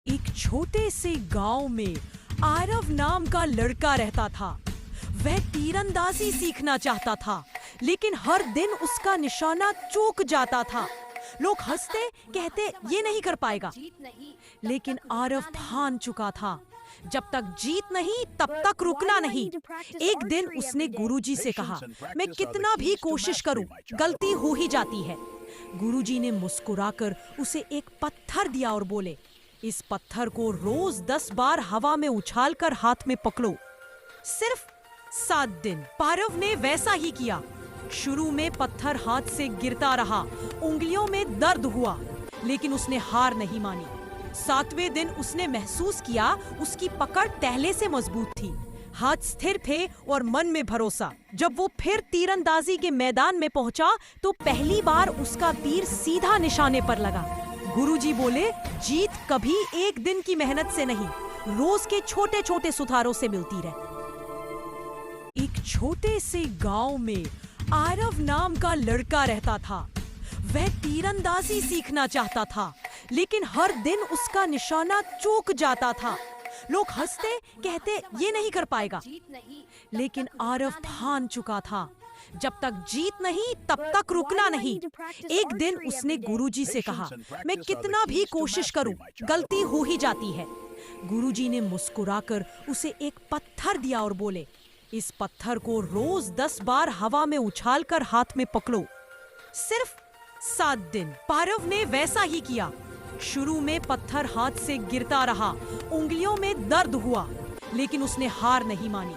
एक छोटे से गांव में आरव नाम का लड़का रहता था। वह तीरंदाजी सीखना चाहता था, लेकिन हर दिन उसका निशाना चूक जाता था। लोग हंसते, कहते ये नहीं कर पाएगा। लेकिन आरव ठान चुका था, जब तक जीत नहीं तब तक रुकना नहीं। एक दिन उसने गुरुजी से कहा, मैं कितना भी कोशिश करूं, गलती हो ही जाती है। गुरुजी ने मुस्कुराकर उसे एक पत्थर दिया और बोले, इस पत्थर को रोज 10 बार हवा में उछालकर हाथ में पकड़ो, सिर्फ 7 दिन। पारव ने वैसा ही किया। शुरू में पत्थर हाथ से गिरता रहा, उंगलियों में दर्द हुआ, लेकिन उसने हार नहीं मानी। 7वें दिन उसने महसूस किया उसकी पकड़ पहले से मजबूत थी, हाथ स्थिर थे और मन में भरोसा। जब वो फिर तीरंदाजी के मैदान में पहुंचा तो पहली बार उसका तीर सीधा निशाने पर लगा। गुरुजी बोले, जीत कभी एक दिन की मेहनत से नहीं, रोज के छोटे छोटे सुधारों से मिलती रहे। एक छोटे से गांव में आरव नाम का लड़का रहता था। वह तीरंदाजी सीखना चाहता था, लेकिन हर दिन उसका निशाना चूक जाता था। लोग हंसते, कहते ये नहीं कर पाएगा। लेकिन आरव ठान चुका था, जब तक जीत नहीं तब तक रुकना नहीं। एक दिन उसने गुरुजी से कहा, मैं कितना भी कोशिश करूं, गलती हो ही जाती है। गुरुजी ने मुस्कुराकर उसे एक पत्थर दिया और बोले, इस पत्थर को रोज 10 बार हवा में उछालकर हाथ में पकड़ो, सिर्फ 7 दिन। पारव ने वैसा ही किया। शुरू में पत्थर हाथ से गिरता रहा, उंगलियों में दर्द हुआ, लेकिन उसने हार नहीं मानी।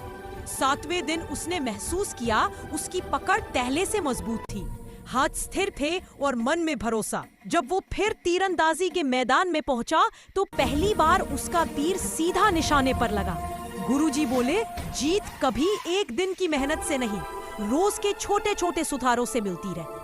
7वें दिन उसने महसूस किया उसकी पकड़ पहले से मजबूत थी, हाथ स्थिर थे और मन में भरोसा। जब वो फिर तीरंदाजी के मैदान में पहुंचा तो पहली बार उसका तीर सीधा निशाने पर लगा। गुरुजी बोले, जीत कभी एक दिन की मेहनत से नहीं, रोज के छोटे छोटे सुधारों से मिलती रहे।